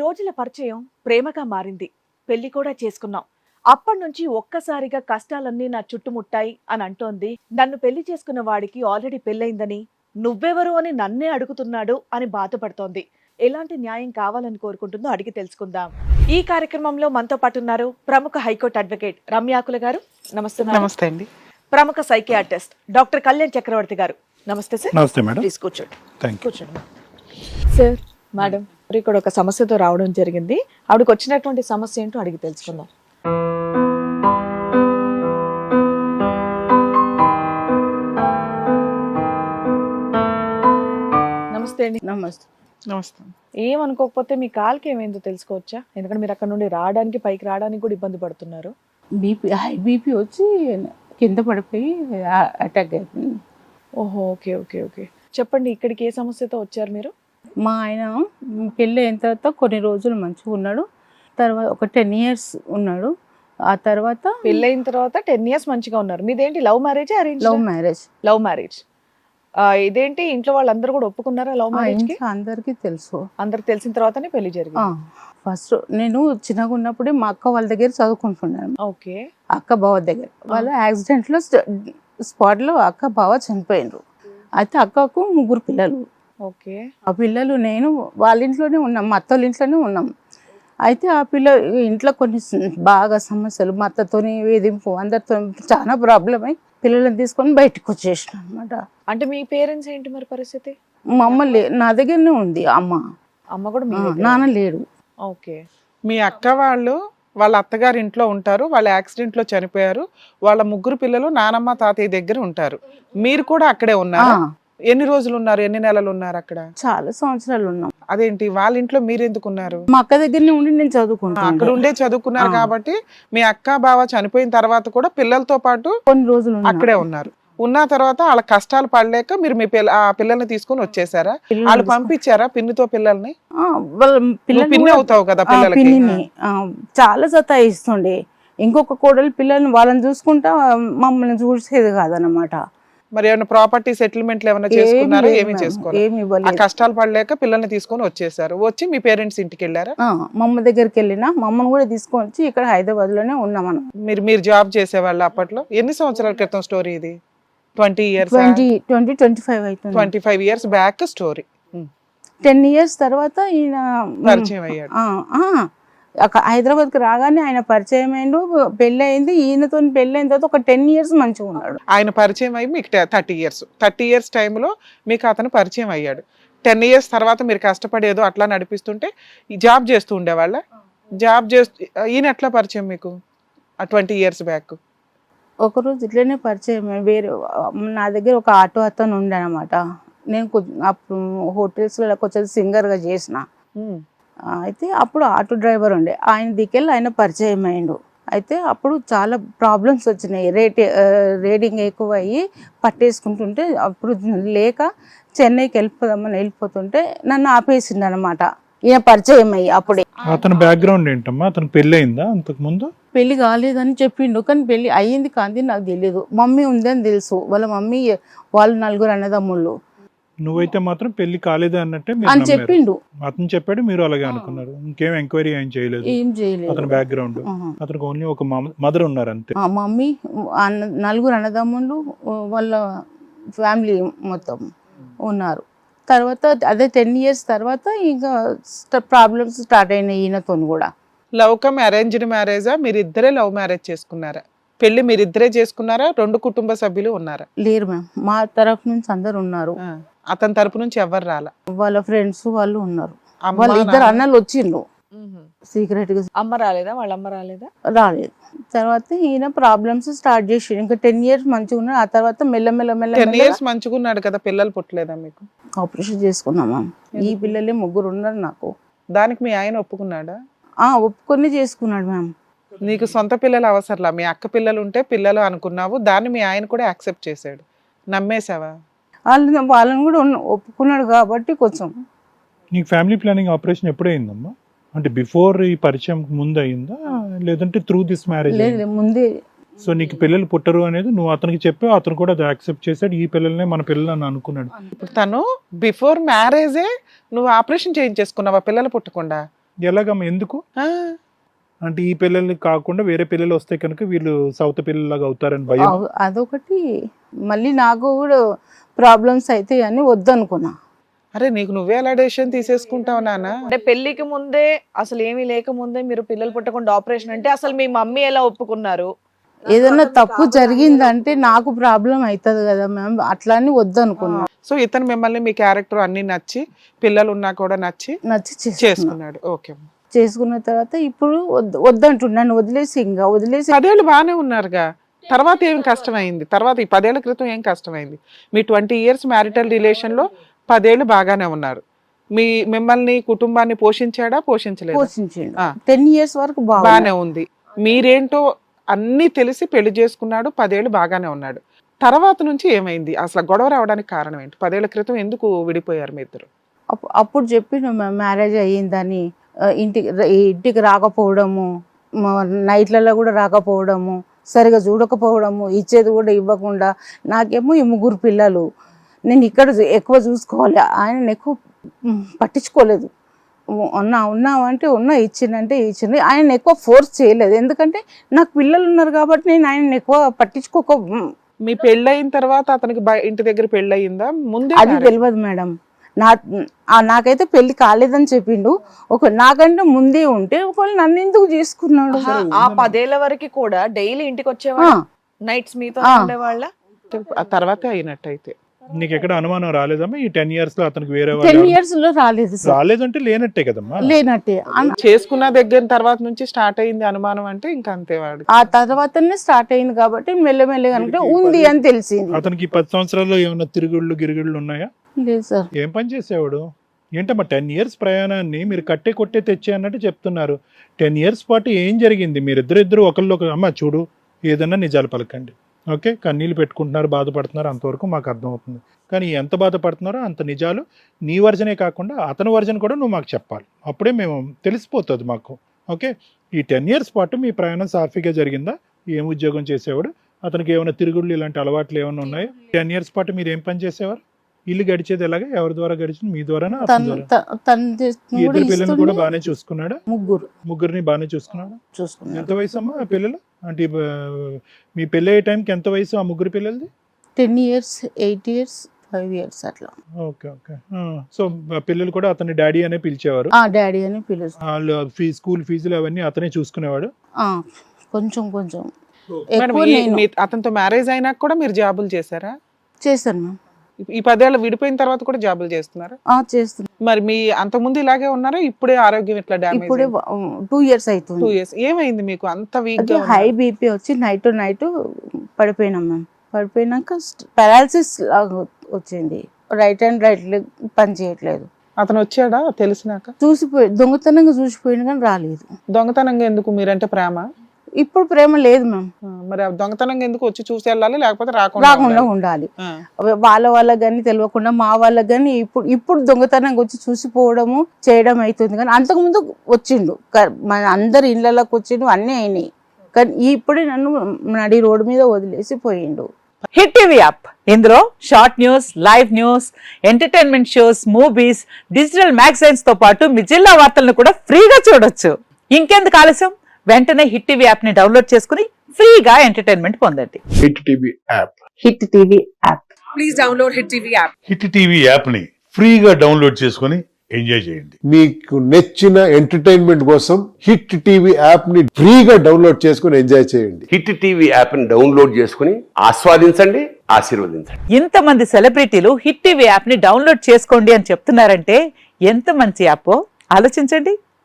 రోజుల పరిచయం ప్రేమగా మారింది. పెళ్లి కూడా చేసుకున్నాం. అప్పటినుంచి ఒక్కసారిగా కష్టాలన్నీ నా చుట్టుముట్టాయి అని అంటోంది. నన్ను పెళ్లి చేసుకున్న వాడికి ఆల్రెడీ పెళ్ళయిందని, నువ్వెవరు అని నన్నే అడుగుతున్నాడు అని బాధపడుతోంది. ఎలాంటి న్యాయం కావాలని కోరుకుంటుందో అడిగి తెలుసుకుందాం. ఈ కార్యక్రమంలో మనతో పాటు ఉన్నారు ప్రముఖ హైకోర్టు అడ్వకేట్ రమ్యాకుల గారు. నమస్తే మేడం. నమస్తే అండి. ప్రముఖ సైకియాట్రిస్ట్ డాక్టర్ కళ్యాణ్ చక్రవర్తి గారు. నమస్తే సార్. నమస్తే మేడం. ప్లీజ్ కూర్చోండి. Thank you. కూర్చోండి సార్. మేడం ఇక్కడ ఒక సమస్యతో రావడం జరిగింది. ఆవిడకి వచ్చినటువంటి సమస్య ఏంటో అడిగి తెలుసుకుందాం. నమస్తే అండి. నమస్తే. నమస్తే. ఏమనుకోకపోతే మీ కాలుకి ఏమైందో తెలుసుకోవచ్చా? ఎందుకంటే మీరు అక్కడ నుండి రావడానికి పైకి రావడానికి కూడా ఇబ్బంది పడుతున్నారు. హై బీపీ వచ్చి కింద పడిపోయి అటాక్ అయిపోయింది. ఓహో, ఓకే ఓకే ఓకే. చెప్పండి, ఇక్కడికి ఏ సమస్యతో వచ్చారు మీరు? మా ఆయన పెళ్ళి అయిన తర్వాత కొన్ని రోజులు మంచిగా ఉన్నాడు. తర్వాత ఒక 10 years ఉన్నాడు. ఆ తర్వాత పెళ్ళైన తర్వాత 10 years మంచిగా ఉన్నారు. మీదేంటి love marriage arrange? Love marriage. Love marriage. ఇదేంటి ఇంట్లో వాళ్ళందరూ కూడా ఒప్పుకున్నారా లవ్ మ్యారేజ్ కి? అందరికీ తెలుసు. అందరికి తెలిసిన తర్వాతనే పెళ్లి జరిగింది. ఫస్ట్ నేను చిన్నగా ఉన్నప్పుడే మా అక్క వాళ్ళ దగ్గర చదువుకుంటున్నాను. ఓకే. అక్క బావ దగ్గర. వాళ్ళ యాక్సిడెంట్ లో స్పాట్ లో అక్క బావ చనిపోయినరు. అయితే అక్కకు 3 పిల్లలు. ఓకే. ఆ పిల్లలు నేను వాళ్ళ ఇంట్లోనే ఉన్నాం, మా అత్తోళ్ళ ఇంట్లోనే ఉన్నాం. అయితే ఆ ఇంట్లో కొన్ని బాగా సమస్యలు, మా అత్తతోని వేధింపు, అందరితో చాలా ప్రాబ్లం అయి పిల్లలను తీసుకొని బయటకు వచ్చేసిన అనమాట. అంటే మీ పేరెంట్స్ ఏంటి మరి పరిస్థితి? మా అమ్మ నా దగ్గరనే ఉంది. అమ్మ కూడా నాన్న లేడు. ఓకే. మీ అక్క వాళ్ళు వాళ్ళ అత్తగారి ఇంట్లో ఉంటారు, వాళ్ళ యాక్సిడెంట్ లో చనిపోయారు. వాళ్ళ 3 పిల్లలు నానమ్మ తాతయ్య దగ్గర ఉంటారు. మీరు కూడా అక్కడే ఉన్నారు. ఎన్ని రోజులు ఉన్నారు? ఎన్ని నెలలు ఉన్నారు అక్కడ? చాలా సంవత్సరాలు ఉన్నాం. అదేంటి వాళ్ళ ఇంట్లో మీరు ఎందుకు ఉన్నారు? మా అక్క దగ్గరనే ఉండి నేను చదువుకుంటాను. అక్కడ ఉండే చదువుకున్నారు కాబట్టి మీ అక్క బావ చనిపోయిన తర్వాత కూడా పిల్లలతో పాటు కొన్ని రోజులు అక్కడే ఉన్నారు. ఉన్న తర్వాత వాళ్ళ కష్టాలు పడలేక మీరు మీ ఆ పిల్లల్ని తీసుకొని వచ్చేసారా? వాళ్ళు పంపించారా పిన్నితో పిల్లల్ని? పిన్ని అవుతావు కదా పిల్లలకి. చాలా సతాయిస్తుండే. ఇంకొక కోడలు పిల్లల్ని వాళ్ళని చూసుకుంటా మమ్మల్ని చూసేది కాదనమాట. మరి ఏమైనా ప్రాపర్టీ సెటిల్మెంట్లు ఏమైనా చేసుకున్నారా? ఏమి చేసుకోవాలి. ఆ కష్టాలు పడలేక పిల్లల్ని తీసుకొని వచ్చేసారు. వచ్చి మీ పేరెంట్స్ ఇంటికి వెళ్ళారా? మా అమ్మ దగ్గరికి వెళ్ళినా మా అమ్మను కూడా తీసుకొని వచ్చి ఇక్కడ హైదరాబాద్ లోనే ఉన్నాం మనం. మీరు జాబ్ చేసేవాళ్ళు అప్పట్లో? ఎన్ని సంవత్సరాల క్రితం స్టోరీ ఇది? 20 years? 25 అవుతుంది. 25 years బ్యాక్ స్టోరీ. 10 years తర్వాత ఈయన పరిచయం అయ్యాడు. హైదరాబాద్కి రాగానే ఆయన పరిచయం అయిండు, పెళ్ళి అయింది. ఈయనతో పెళ్ళి అయిన తర్వాత ఒక 10 years మంచిగా ఉన్నాడు. ఆయన పరిచయం అయ్యి మీకు 30 years టైంలో మీకు అతను పరిచయం అయ్యాడు. 10 years తర్వాత మీరు కష్టపడేదో అట్లా నడిపిస్తుంటే జాబ్ చేస్తూ ఉండేవాళ్ళ? జాబ్ చేస్తూ ఈయన ఎట్లా పరిచయం మీకు 20 years బ్యాక్? ఒకరోజు ఇట్లనే పరిచయం. వేరే నా దగ్గర ఒక ఆటో అతను ఉండే అనమాట. నేను అప్పుడు హోటల్స్లో కొంచెం సింగర్గా చేసిన. అయితే అప్పుడు ఆటో డ్రైవర్ ఉండే, ఆయన దిక్కెళ్ళి ఆయన పరిచయం అయ్యిండు. అయితే అప్పుడు చాలా ప్రాబ్లమ్స్ వచ్చినాయి. రేటింగ్ ఎక్కువ అయ్యి పట్టేసుకుంటుంటే అప్పుడు లేక చెన్నైకి వెళ్ళిపోతుంటే నన్ను ఆపేసిండు అనమాట. ఈయన పరిచయం అయ్యి అప్పుడే. అతని బ్యాక్గ్రౌండ్ ఏంటమ్మా? అతను పెళ్లి అయిందా అంతకు ముందు? పెళ్లి కాలేదని చెప్పిండు, కానీ పెళ్లి అయ్యింది కానీ నాకు తెలియదు. మమ్మీ ఉందని తెలుసు. వాళ్ళ మమ్మీ వాళ్ళు 4 అన్నదమ్ముళ్ళు. నువ్వైతే మాత్రం పెళ్లి కాలేదు అన్నట్టే అని చెప్పిండు. అతను చెప్పాడు, మీరు అలాగే అనుకున్నారు. ఇంకేం ఎంక్వైరీ ఏం చేయలేదు? అతని బ్యాక్గ్రౌండ్ అతనికి ఓన్లీ ఒక మదర్ ఉన్నారు అంతే. మమ్మీ 4 అన్నదమ్ముళ్ళు, వాళ్ళ ఫ్యామిలీ మొత్తం ఉన్నారు. తర్వాత అదే 10 years తర్వాత ఇంకా ప్రాబ్లమ్స్ స్టార్ట్ అయినాయి ఈయనతో కూడా. లవ్ కమ్ అరేంజ్డ్ మ్యారేజా? మీరిద్దరే లవ్ మ్యారేజ్ చేసుకున్నారా? పెళ్లి మీరిద్దరే చేసుకున్నారా? 2 కుటుంబ సభ్యులు ఉన్నారా? లేరు మ్యామ్, మా తరఫు నుంచి అందరు ఉన్నారు. అతని తరపు నుంచి ఎవరు రాలా? వాళ్ళ ఫ్రెండ్స్ వాళ్ళు ఉన్నారు. వాళ్ళ 2 అన్నలు వచ్చిండ్రు సీక్రెట్ గా. అమ్మ రాలేదా? వాళ్ళ అమ్మ రాలేదా? రాలేదు. తర్వాత ఈయన ప్రాబ్లమ్స్ స్టార్ట్ చేసి ఇంకా 10 years మంచిగా ఉన్నాడు. ఆ తర్వాత మెల్లమెల్ల 10 years మంచిగా ఉన్నాడు కదా, పిల్లలు పుట్టలేదా మీకు? ఆపరేషన్ చేసుకున్నామా. ఈ పిల్లలే 3 ఉన్నారు నాకు. దానికి మీ ఆయన ఒప్పుకున్నాడా? ఒప్పుకొని చేసుకున్నాడు మ్యామ్. నీకు సొంత పిల్లలు అవసరంలా, మీ అక్క పిల్లలు ఉంటే పిల్లలు అనుకున్నావు, దాన్ని మీ ఆయన కూడా యాక్సెప్ట్ చేశాడు. నమ్మేశావా? వాళ్ళని కూడా ఒప్పుకున్నాడు కాబట్టి కొంచెం. నీకు ఫ్యామిలీ ప్లానింగ్ ఆపరేషన్ ఎప్పుడు అయిందమ్మా? అంటే బిఫోర్ ఈ పరిచయం ముందు అయిందా లేదంటే త్రూ దిస్ మ్యారేజ్? ముందే. సో నీకు పిల్లలు పుట్టరు అనేది నువ్వు అతనికి చెప్పావు, అతను కూడా అది యాక్సెప్ట్ చేశాడు, ఈ పిల్లల్నే మన పిల్లలు అని అనుకున్నాడు. తను బిఫోర్ మ్యారేజే నువ్వు ఆపరేషన్ చేయించేసుకున్నావా పిల్లలు పుట్టకుండా? ఎలాగమ్మా, ఎందుకు? ఆ, అంటే ఈ పిల్లల్ని కాకుండా వేరే పిల్లలు వస్తే కనుక వీళ్ళు సౌత్ పిల్లలాగా అవుతారని భయం. అదొకటి. మళ్ళీ నాకు కూడా ప్రాబ్లమ్స్ అయితే అని వద్దనుకున్నా. అరే నీకు నువ్వే అలా డెసిషన్ తీసేసుకుంటావు నాన్న. అంటే పెళ్లికి ముందే అసలు ఏమీ లేకముందే మీరు పిల్లలు పుట్టకుండా ఆపరేషన్ అంటే అసలు మీ మమ్మీ ఎలా ఒప్పుకున్నారు? ఏదైనా తప్పు జరిగిందంటే నాకు ప్రాబ్లం అవుతుంది కదా మ్యామ్, అట్లా అని వద్దనుకున్నా. సో ఇతను మిమ్మల్ని మీ క్యారెక్టర్ అన్ని నచ్చి పిల్లలు ఉన్నా కూడా నచ్చి నచ్చి చేసుకున్నాడు. ఓకే. చేసుకున్న తర్వాత ఇప్పుడు వద్దంటున్నాను, వదిలేసి 10 ఏళ్ళు బాగానే ఉన్నారుగా, తర్వాత ఏం కష్టమైంది? తర్వాత ఈ 10 ఏళ్ల క్రితం ఏం కష్టమైంది? మీ 20 years మ్యారిటల్ రిలేషన్ లో 10 ఏళ్ళు బాగానే ఉన్నారు. మిమ్మల్ని కుటుంబాన్ని పోషించాడా, పోషించలేదు? పోషించిండు. 10 years వరకు బాగానే ఉంది. మీరేంటో అన్ని తెలిసి పెళ్లి చేసుకున్నాడు, 10 ఏళ్ళు బాగానే ఉన్నాడు. తర్వాత నుంచి ఏమైంది? అసలు గొడవ రావడానికి కారణం ఏంటి? 10 ఏళ్ల క్రితం ఎందుకు విడిపోయారు మీ ఇద్దరు? అప్పుడు చెప్పిన మ్యారేజ్ అయ్యిందని, ఇంటికి రాకపోవడము, నైట్లలో కూడా రాకపోవడము, సరిగా చూడకపోవడము, ఇచ్చేది కూడా ఇవ్వకుండా. నాకేమో ఈ 3 పిల్లలు, నేను ఇక్కడ ఎక్కువ చూసుకోవాలి, ఆయన ఎక్కువ పట్టించుకోలేదు. ఉన్నావంటే ఇచ్చిందంటే ఇచ్చింది. ఆయన ఎక్కువ ఫోర్స్ చేయలేదు, ఎందుకంటే నాకు పిల్లలు ఉన్నారు కాబట్టి నేను ఆయన ఎక్కువ పట్టించుకోక. మీ పెళ్ళయిన తర్వాత అతనికి ఇంటి దగ్గర పెళ్ళయిందా? ముందే అది తెలియదు మేడం. నాకైతే పెళ్లి కాలేదని చెప్పిండు. నాకంటే ముందే ఉంటే ఒకవేళ నన్ను ఎందుకు చేసుకున్నాడు? ఆ 10 ఏళ్ల వరకు కూడా డైలీ ఇంటికి వచ్చేవాళ్ళ, నైట్స్ మీతో ఉండేవాళ్ళ? ఆ తర్వాతే అయినట్టయితే నీకు ఎక్కడ అనుమానం రాలేదమ్మా ఈ 10 years లో అతనికి వేరే 10 years లో రాలేదు. రాలేదంటే లేనట్టే కదమ్మా. లేనట్టే. చేసుకున్న దగ్గర తర్వాత నుంచి స్టార్ట్ అయింది అనుమానం అంటే ఇంకా అంతే. వాడు ఆ తర్వాతనే స్టార్ట్ అయింది కాబట్టి మెల్లమెల్లగా అంటే ఉంది అని తెలిసింది. అతనికి 10 సంవత్సరాల్లో ఏమన్నా గిరుగుళ్ళు ఉన్నాయా? లేదు సార్. ఏం పని చేసేవాడు? ఏంటమ్మా 10 years ప్రయాణాన్ని మీరు కొట్టే తెచ్చే అన్నట్టు చెప్తున్నారు. 10 years పాటు ఏం జరిగింది? మీరిద్దరు ఒకళ్ళు అమ్మ చూడు, ఏదన్నా నిజాలు పలకండి, ఓకే? కన్నీళ్ళు పెట్టుకుంటున్నారు, బాధపడుతున్నారు, అంతవరకు మాకు అర్థమవుతుంది. కానీ ఎంత బాధపడుతున్నారో అంత నిజాలు నీ వర్జనే కాకుండా అతని వర్జన్ కూడా నువ్వు మాకు చెప్పాలి. అప్పుడే మేము తెలిసిపోతుంది మాకు, ఓకే? ఈ 10 years పాటు మీ ప్రయాణం సాఫీగా జరిగిందా? ఏం ఉద్యోగం చేసేవాడు? అతనికి ఏమైనా తిరుగుళ్ళు ఇలాంటి అలవాట్లు ఏమైనా ఉన్నాయా? 10 years పాటు మీరు ఏం పని చేసేవారు? ఇల్లు గడిచేది ఎలాగా? ఎవరి ద్వారా గడిచింది? మీ ద్వారానా? ఇద్దరు పిల్లల్ని కూడా బాగానే చూసుకున్నాడా? ముగ్గురిని బాగానే చూసుకున్నాడా? ఎంత వయసు అమ్మా ఆ పిల్లలు? అంటే మీ పెళ్ళి అయ్యే టైంకి ఎంత వయసు ఆ 3 పిల్లలది? 10 years, 8 years, 5 years అట్లా. Okay okay. సో పిల్లలు కూడా అతని డాడీ అనే పిలిచేవారు? డాడీ అని పిలుస్తారు. వాళ్ళు స్కూల్ ఫీజులు అవన్నీ అతనే చూసుకునేవాడు? కొంచెం అతనితో మ్యారేజ్ అయినాక కూడా మీరు జాబులు చేశారా? చేశాను మ్యామ్. ఈ 10 ఏళ్ళు విడిపోయిన తర్వాత కూడా జాబులు చేస్తున్నారా? చేస్తున్నా. మరి మీ అంతకుముందు ఇలాగే ఉన్నారా? ఇప్పుడే ఆరోగ్యం ఇట్లా డ్యామేజ్? ఇప్పుడే 2 years అవుతుంది. 2 years. ఏమైంది మీకు? అంత వీక్ గా హై బీపీ వచ్చి నైట్ పడిపోయినాం మ్యామ్. పడిపోయినాక పారాలసిస్ వచ్చింది. రైట్ లెగ్ పని చేయట్లేదు. అతను వచ్చాడా తెలిసినాక? దొంగతనంగా చూసిపోయిన కానీ రాలేదు. దొంగతనంగా ఎందుకు? మీరంటే ప్రేమ? ఇప్పుడు ప్రేమ లేదు మ్యామ్. మరి దొంగతనంగా ఎందుకు? వచ్చి చూసి వెళ్ళాలి, లేకపోతే రాకుండా ఉండాలి. వాళ్ళకి కానీ తెలియకుండా మా వాళ్ళకి కానీ ఇప్పుడు దొంగతనంగా వచ్చి చూసిపోవడము చేయడం అవుతుంది. కానీ అంతకు ముందు వచ్చిండు, మన అందరి ఇళ్ళకి వచ్చిండు, అన్నీ అయినాయి. కానీ ఇప్పుడే నన్ను నడి రోడ్డు మీద వదిలేసి పోయిండు. హిట్ టీవీ యాప్, ఇందులో short news, live news, entertainment shows, movies, digital magazines తో పాటు మీ జిల్లా వార్తలను కూడా ఫ్రీగా చూడొచ్చు. ఇంకెందుకు ఆలస్యం? వెంటనే హిట్ టీవీ యాప్ ని డౌన్లోడ్ చేసుకుని ఫ్రీగా ఎంటర్టైన్మెంట్ పొందండి. Hit TV app. Hit TV app. Please download hit TV app. Hit TV app ని ఫ్రీగా డౌన్లోడ్ చేసుకుని ఎంజాయ్ చేయండి. మీకు నచ్చిన ఎంటర్టైన్మెంట్ కోసం హిట్ టీవీ యాప్ ని ఫ్రీగా డౌన్లోడ్ చేసుకుని ఎంజాయ్ చేయండి. హిట్ టీవీ యాప్ ని డౌన్లోడ్ చేసుకుని ఆస్వాదించండి, ఆశీర్వదించండి. ఇంతమంది సెలబ్రిటీలు హిట్ టీవీ యాప్ ని డౌన్లోడ్ చేసుకోండి అని చెప్తున్నారంటే ఎంత మంచి యాప్ ఆలోచించండి.